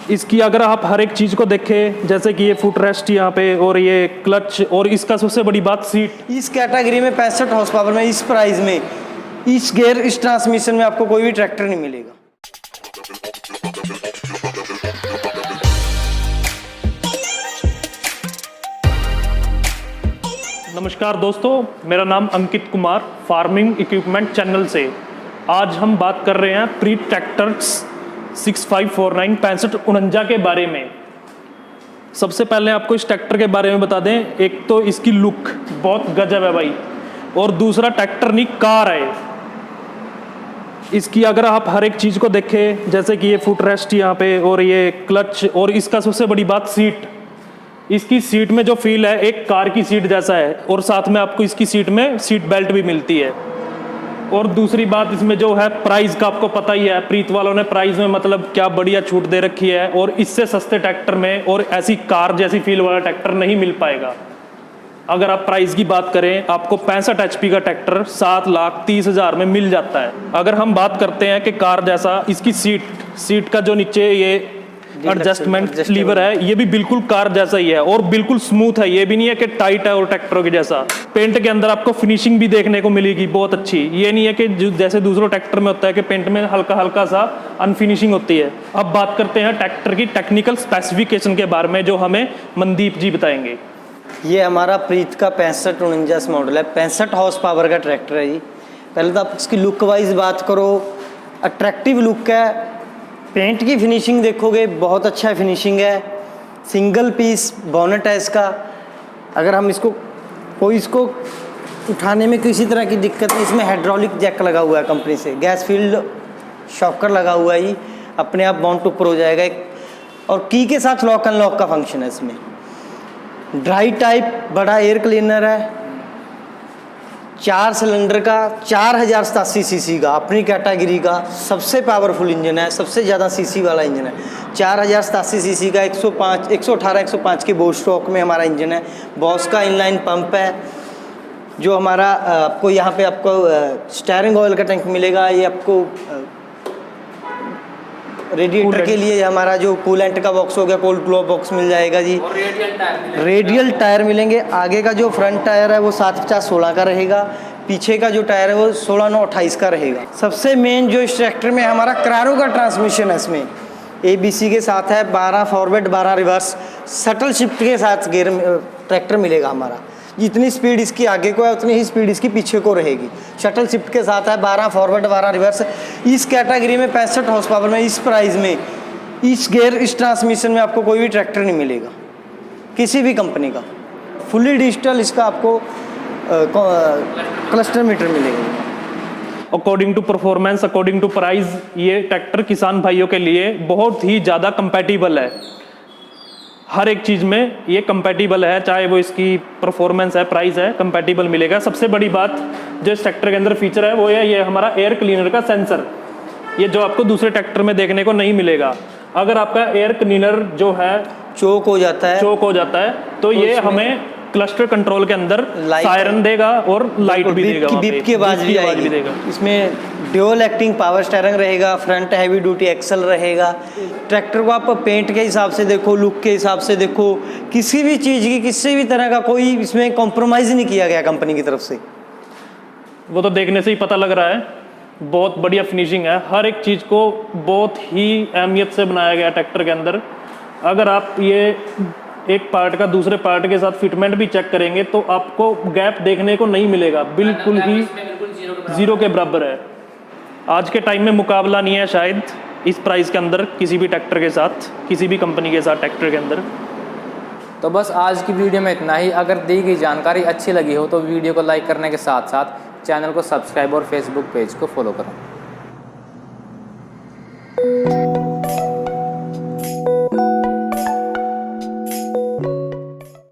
इसकी अगर आप हर एक चीज़ को देखें, जैसे कि ये फुट रेस्ट यहाँ पे और ये क्लच, और इसका सबसे बड़ी बात सीट। इस कैटेगरी में 65 हॉर्स पावर में, इस प्राइस में, इस गियर, इस ट्रांसमिशन में आपको कोई भी ट्रैक्टर नहीं मिलेगा। नमस्कार दोस्तों, मेरा नाम Ankit Kumar, farming equipment channel से। आज हम बात कर रहे हैं प्रीत ट्रैक्टर्स 6549 6549 के बारे में। सबसे पहले आपको इस ट्रैक्टर के बारे में बता दें, एक तो इसकी लुक बहुत गजब है भाई, और दूसरा ट्रैक्टर नहीं कार है। इसकी अगर आप हर एक चीज़ को देखें, जैसे कि ये फुट रेस्ट यहाँ पे और ये क्लच, और इसका सबसे बड़ी बात सीट। इसकी सीट में जो फील है एक कार की सीट जैसा है, और साथ में आपको इसकी सीट में सीट बेल्ट भी मिलती है। और दूसरी बात इसमें जो है प्राइस का, आपको पता ही है प्रीत वालों ने प्राइस में मतलब क्या बढ़िया छूट दे रखी है, और इससे सस्ते ट्रैक्टर में और ऐसी कार जैसी फील वाला ट्रैक्टर नहीं मिल पाएगा। अगर आप प्राइस की बात करें, आपको 65 HP का ट्रैक्टर 7,30,000 में मिल जाता है। अगर हम बात करते हैं कि कार जैसा, इसकी सीट का जो नीचे ये एडजस्टमेंट लीवर है, ये भी बिल्कुल कार जैसा ही है और बिल्कुल स्मूथ है। ये भी नहीं है कि टाइट है और ट्रैक्टरों के जैसा। पेंट के अंदर आपको फिनिशिंग भी देखने को मिलेगी बहुत अच्छी। ये नहीं है कि जैसे दूसरों ट्रैक्टर में होता है कि पेंट में हल्का हल्का सा अनफिनिशिंग होती है। अब बात करते हैं ट्रैक्टर की टेक्निकल स्पेसिफिकेशन के बारे में, जो हमें मनदीप जी बताएंगे। ये हमारा प्रीत का 6549 मॉडल है, 65 हॉर्स पावर का ट्रैक्टर है जी। पहले तो आप इसकी लुक वाइज बात करो, अट्रैक्टिव लुक है। पेंट की फिनिशिंग देखोगे बहुत अच्छा फिनिशिंग है। सिंगल पीस बोनेट है इसका। अगर हम इसको उठाने में किसी तरह की दिक्कत नहीं, इसमें हाइड्रोलिक जैक लगा हुआ है कंपनी से, गैस फील्ड शॉकर लगा हुआ है, ही अपने आप माउंट ऊपर हो जाएगा। और की के साथ लॉक अनलॉक का फंक्शन है इसमें। ड्राई टाइप बड़ा एयर क्लीनर है, 4 सिलेंडर का, 4087 सीसी का, अपनी कैटेगरी का सबसे पावरफुल इंजन है, सबसे ज़्यादा सीसी वाला इंजन है। 4087 सीसी का 118 105 के बोस स्ट्रोक में हमारा इंजन है। बॉस का इनलाइन पंप है, जो हमारा आपको यहाँ पे आपको स्टीयरिंग ऑयल का टैंक मिलेगा। ये आपको रेडिएटर के लिए हमारा जो कूलेंट का बॉक्स हो गया, कोल्ड ग्लो बॉक्स मिल जाएगा जी। और रेडियल टायर मिलेंगे। आगे का जो फ्रंट टायर है वो 750/16 का रहेगा। पीछे का जो टायर है वो 16/9/28 का रहेगा। सबसे मेन जो इस ट्रैक्टर में हमारा क्रारो का ट्रांसमिशन है, इसमें ABC के साथ है, 12 फॉरवर्ड 12 रिवर्स, शटल शिफ्ट के साथ गियर ट्रैक्टर मिलेगा हमारा। जितनी स्पीड इसकी आगे को है उतनी ही स्पीड इसकी पीछे को रहेगी। शटल शिफ्ट के साथ है, 12 फॉरवर्ड 12 रिवर्स। इस कैटेगरी में 65 हॉर्स पावर में, इस प्राइस में, इस गियर, इस ट्रांसमिशन में आपको कोई भी ट्रैक्टर नहीं मिलेगा किसी भी कंपनी का। फुली डिजिटल इसका आपको क्लस्टर मीटर मिलेगा। According to performance, according to price, ये ट्रैक्टर किसान भाइयों के लिए बहुत ही ज़्यादा कंपैटिबल है। हर एक चीज़ में ये कंपैटिबल है, चाहे वो इसकी परफॉर्मेंस है, प्राइस है, कंपैटिबल मिलेगा। सबसे बड़ी बात जो इस ट्रैक्टर के अंदर फीचर है वो है ये हमारा एयर क्लीनर का सेंसर। ये जो आपको दूसरे ट्रैक्टर में देखने को नहीं मिलेगा। अगर आपका एयर क्लीनर जो है चोक हो जाता है तो ये हमें क्लस्टर कंट्रोल के अंदर सायरन देगा और लाइट भी देगा, बीप की आवाज़ भी देगा। इसमें ड्यूल एक्टिंग पावर स्टीयरिंग रहेगा, फ्रंट हैवी ड्यूटी एक्सल रहेगा। ट्रैक्टर को आप पेंट के हिसाब से देखो, लुक के हिसाब से देखो, किसी भी चीज़ की, किसी भी तरह का कोई इसमें कॉम्प्रोमाइज़ नहीं किया गया कंपनी की तरफ से। वो तो देखने से ही पता लग रहा है। बहुत बढ़िया फिनिशिंग है, हर एक चीज़ को बहुत ही अहमियत से बनाया गया ट्रैक्टर के अंदर। अगर आप ये एक पार्ट का दूसरे पार्ट के साथ फिटमेंट भी चेक करेंगे तो आपको गैप देखने को नहीं मिलेगा, बिल्कुल ही जीरो के बराबर है। आज के टाइम में मुकाबला नहीं है शायद इस प्राइस के अंदर किसी भी ट्रैक्टर के साथ, किसी भी कंपनी के साथ ट्रैक्टर के अंदर। तो बस आज की वीडियो में इतना ही। अगर दी गई जानकारी अच्छी लगी हो तो वीडियो को लाइक करने के साथ साथ चैनल को सब्सक्राइब और फेसबुक पेज को फॉलो करें।